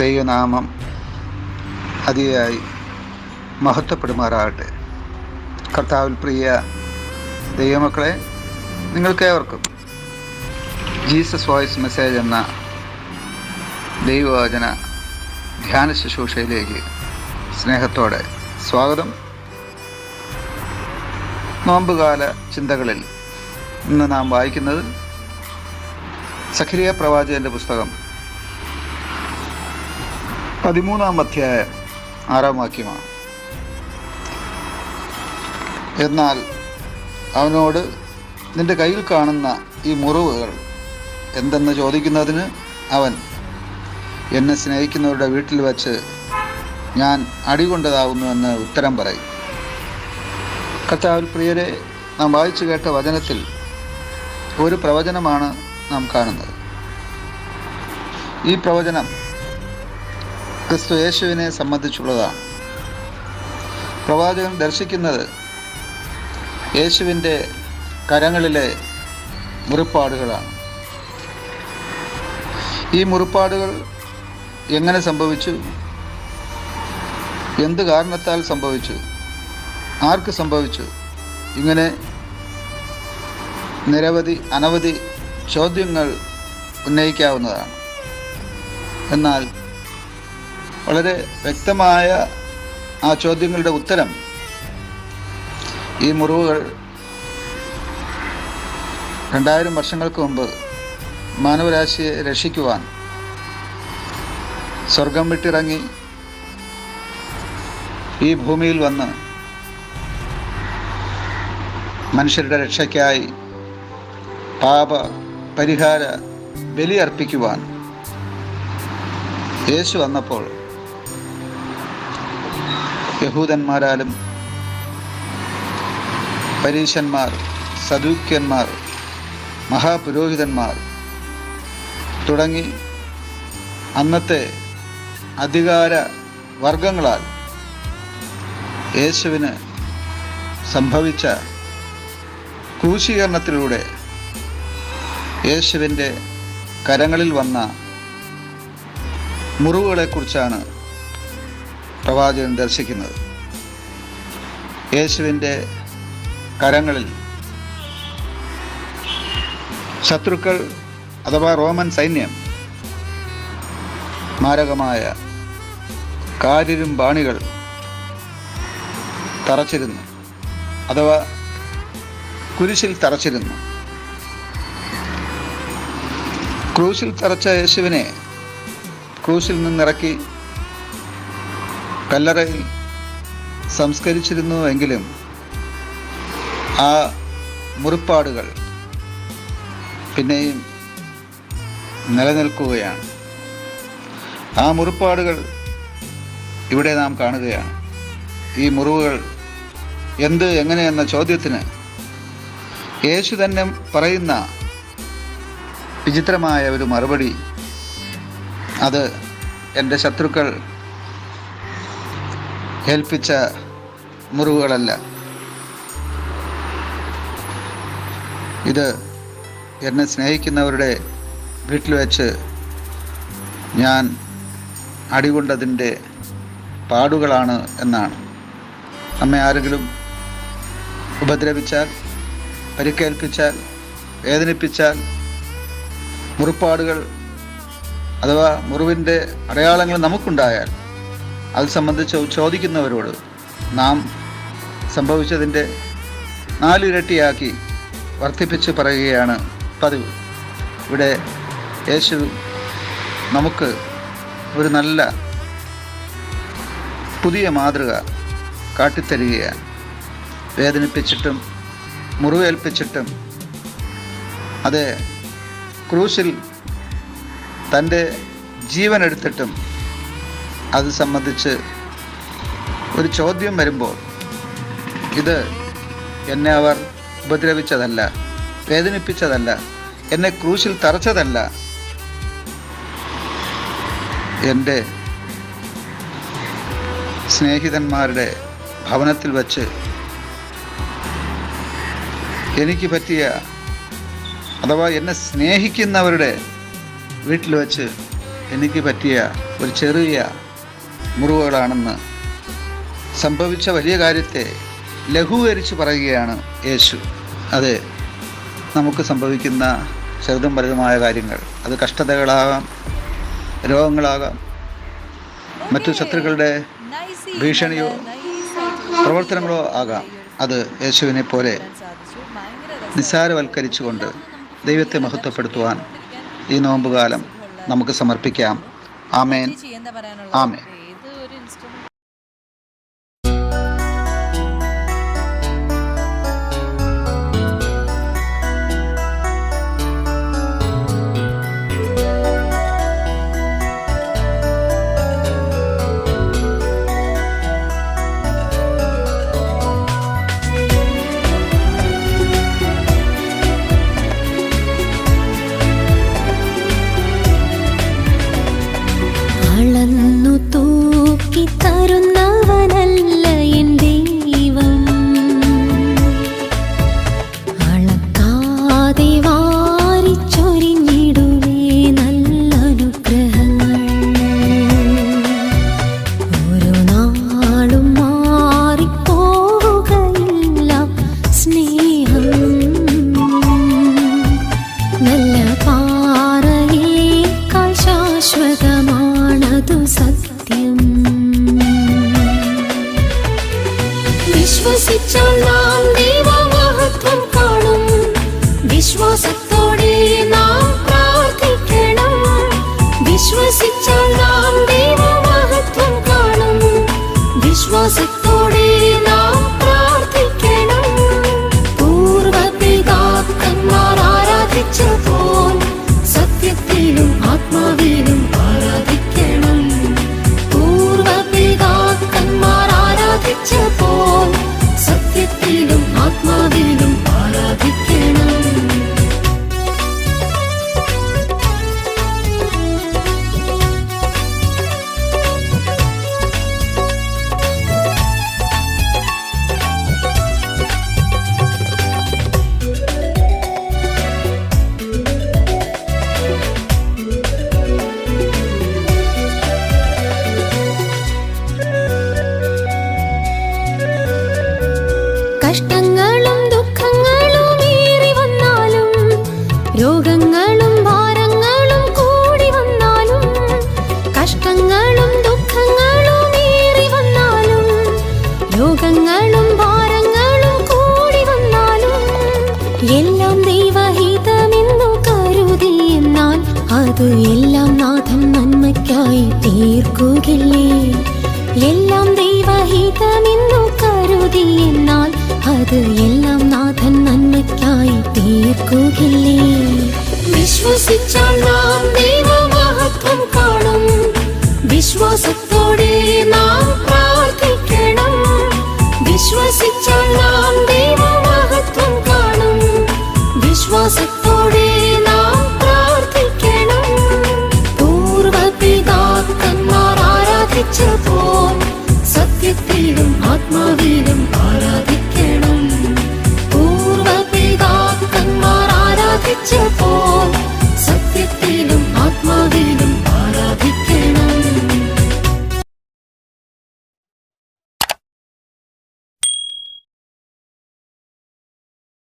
ദൈവനാമം അതിയായി മഹത്വപ്പെടുമാറാകട്ടെ. കർത്താവിൽ പ്രിയ ദൈവമക്കളെ, നിങ്ങൾക്കേവർക്കും ജീസസ് വോയിസ് മെസ്സേജ് എന്ന ദൈവവചന ധ്യാന ശുശ്രൂഷയിലേക്ക് സ്നേഹത്തോടെ സ്വാഗതം. നോമ്പുകാല ചിന്തകളിൽ ഇന്ന് നാം വായിക്കുന്നത് സഖരിയ പ്രവാചകൻ്റെ പുസ്തകം 13-ാം അധ്യായം 6-ാം വാക്യമാണ്. എന്നാൽ അവനോട്, നിന്റെ കയ്യിൽ കാണുന്ന ഈ മുറിവുകൾ എന്തെന്ന് ചോദിക്കുന്നതിന് അവൻ, എന്നെ സ്നേഹിക്കുന്നവരുടെ വീട്ടിൽ വച്ച് ഞാൻ അടികൊണ്ടതാവുന്നുവെന്ന് ഉത്തരം പറയും. കർത്താവിൽ പ്രിയരെ, നാം വായിച്ചു കേട്ട വചനത്തിൽ ഒരു പ്രവചനമാണ് നാം കാണുന്നത്. ഈ പ്രവചനം ക്രിസ്തു യേശുവിനെ സംബന്ധിച്ചുള്ളതാണ്. പ്രവാചകൻ ദർശിക്കുന്നത് യേശുവിൻ്റെ കരങ്ങളിലെ മുറിപ്പാടുകളാണ്. ഈ മുറിപ്പാടുകൾ എങ്ങനെ സംഭവിച്ചു? എന്ത് കാരണത്താൽ സംഭവിച്ചു? ആർക്ക് സംഭവിച്ചു? ഇങ്ങനെ അനവധി ചോദ്യങ്ങൾ ഉന്നയിക്കാവുന്നതാണ്. എന്നാൽ വളരെ വ്യക്തമായ ആ ചോദ്യങ്ങളുടെ ഉത്തരം, ഈ മുറിവുകൾ 2000 വർഷങ്ങൾക്ക് മുമ്പ് മാനവരാശിയെ രക്ഷിക്കുവാൻ സ്വർഗം വിട്ടിറങ്ങി ഈ ഭൂമിയിൽ വന്ന് മനുഷ്യരുടെ രക്ഷയ്ക്കായി പാപ പരിഹാര ബലി അർപ്പിക്കുവാൻ യേശു വന്നപ്പോൾ യഹൂദന്മാരാലും പരീശന്മാർ, സദൂക്യന്മാർ, മഹാപുരോഹിതന്മാർ തുടങ്ങി അന്നത്തെ അധികാര വർഗങ്ങളാൽ യേശുവിന് സംഭവിച്ച ക്രൂശീകരണത്തിലൂടെ യേശുവിൻ്റെ കരങ്ങളിൽ വന്ന മുറിവുകളെക്കുറിച്ചാണ് പ്രവാചകൻ ദർശിക്കുന്നത്. യേശുവിൻ്റെ കരങ്ങളിൽ ശത്രുക്കൾ അഥവാ റോമൻ സൈന്യം മാരകമായ കാരിരും ബാണികൾ തറച്ചിരുന്നു, അഥവാ കുരിശിൽ തറച്ചിരുന്നു. ക്രൂശിൽ തറച്ച യേശുവിനെ ക്രൂശിൽ നിന്നിറക്കി കല്ലറയിൽ സംസ്കരിച്ചിരുന്നുവെങ്കിലും ആ മുറിപ്പാടുകൾ പിന്നെയും നിലനിൽക്കുകയാണ്. ആ മുറിപ്പാടുകൾ ഇവിടെ നാം കാണുകയാണ്. ഈ മുറിവുകൾ എങ്ങനെ എന്ന ചോദ്യത്തിന് യേശു തന്നെ പറയുന്ന വിചിത്രമായ ഒരു മറുപടി, അത് എൻ്റെ ശത്രുക്കൾ ഏൽപ്പിച്ച മുറിവുകളല്ല, ഇത് എന്നെ സ്നേഹിക്കുന്നവരുടെ വീട്ടിൽ വെച്ച് ഞാൻ അടികൊണ്ടതിൻ്റെ പാടുകളാണ് എന്നാണ്. നമ്മെ ആരെങ്കിലും ഉപദ്രവിച്ചാൽ, പരിക്കേൽപ്പിച്ചാൽ, വേദനിപ്പിച്ചാൽ, മുറിപ്പാടുകൾ അഥവാ മുറിവിൻ്റെ അടയാളങ്ങൾ നമുക്കുണ്ടായാൽ അത് സംബന്ധിച്ച് ചോദിക്കുന്നവരോട് നാം സംഭവിച്ചതിൻ്റെ 4 ഇരട്ടിയാക്കി വർദ്ധിപ്പിച്ച് പറയുകയാണ് പതിവ്. ഇവിടെ യേശു നമുക്ക് ഒരു നല്ല പുതിയ മാതൃക കാട്ടിത്തരികയാണ്. വേദനിപ്പിച്ചിട്ടും മുറിവേൽപ്പിച്ചിട്ടും, അത് ക്രൂശിൽ തൻ്റെ ജീവൻ എടുത്തിട്ടും അത് സംബന്ധിച്ച് ഒരു ചോദ്യം വരുമ്പോൾ, ഇത് എന്നെ അവർ ഉപദ്രവിച്ചതല്ല, വേദനിപ്പിച്ചതല്ല, എന്നെ ക്രൂശിൽ തറച്ചതല്ല, എൻ്റെ സ്നേഹിതന്മാരുടെ ഭവനത്തിൽ വച്ച് എനിക്ക് പറ്റിയ, അഥവാ എന്നെ സ്നേഹിക്കുന്നവരുടെ വീട്ടിൽ വച്ച് എനിക്ക് പറ്റിയ ഒരു ചെറിയ മുറിവുകളാണെന്ന് സംഭവിച്ച വലിയ കാര്യത്തെ ലഘൂകരിച്ച് പറയുകയാണ് യേശു. അത് നമുക്ക് സംഭവിക്കുന്ന ചെറുതും വലുതുമായ കാര്യങ്ങൾ, അത് കഷ്ടതകളാകാം, രോഗങ്ങളാകാം, മറ്റു ശത്രുക്കളുടെ ഭീഷണിയോ പ്രവർത്തനങ്ങളോ ആകാം. അത് യേശുവിനെ പോലെ നിസ്സാരവൽക്കരിച്ചുകൊണ്ട് ദൈവത്തെ മഹത്വപ്പെടുത്തുവാൻ ഈ നോമ്പുകാലം നമുക്ക് സമർപ്പിക്കാം. ആമേൻ, ആമേൻ. അളന്നു തൂക്കി തരുന്നവനല്ല എൻ ദൈവം, അളക്കാതെ വാരിച്ചൊരിഞ്ഞിടുവേ നല്ല അനുഗ്രഹങ്ങൾ. ഒരു നാളും മാറിപ്പോവുകയില്ല സ്നേഹം, നല്ല പാറയേക്കാൾ ശാശ്വതമാണതു സത്യം. വിശ്വസിച്ചാൽ നാം ദൈവമഹത്വം കാണും, വിശ്വാസത്തോടെ നാം പ്രാർത്ഥിക്കണം. വിശ്വസിച്ചാൽ നാം ദൈവമഹത്വം കാണും, വിശ്വാസത്തോടെ നാം പ്രാർത്ഥിക്കണം. പൂർവപിതാക്കന്മാർ ആരാധിച്ച പോൽ സത്യത്തിലും ആത്മാവിലും ആരാധിക്കണം. പൂർവപിതാക്കന്മാർ ആരാധിച്ച പോൽ സത്യത്തിലും ആത്മാവിലും ആരാധിക്കണം. കഷ്ടങ്ങളും ദുഃഖങ്ങളും ഏറി വന്നാലും, രോഗങ്ങളും ഭാരങ്ങളും കൂടി വന്നാലും, കഷ്ടങ്ങളും ദുഃഖങ്ങളും ഏറി വന്നാലും, രോഗങ്ങളും ഭാരങ്ങളും കൂടി വന്നാലും, എല്ലാം ദൈവഹിതമെന്നു കരുതി എന്നാൽ അത് എല്ലാം നാഥൻ നന്മയ്ക്കായി തീർക്കുകയില്ലേ. എല്ലാം ദൈവഹിതമെന്നു കരുതി എന്നാൽ അത് എല്ലാം നാഥൻ നന്മയ്ക്കായി തീർക്കുകയില്ലേ. വിശ്വസിച്ചാൽ നാം ദൈവമഹത്വം കാണും, വിശ്വാസത്തോടെ നാം പ്രാർത്ഥിക്കണം. വിശ്വസിച്ചാൽ നാം ദൈവമഹത്വം കാണും, വിശ്വാസത്തോടെ നാം പ്രാർത്ഥിക്കണം. പൂർവപിതാക്കന്മാർ ആരാധിച്ച പോൽ സത്യത്തിലും ആത്മാവിലും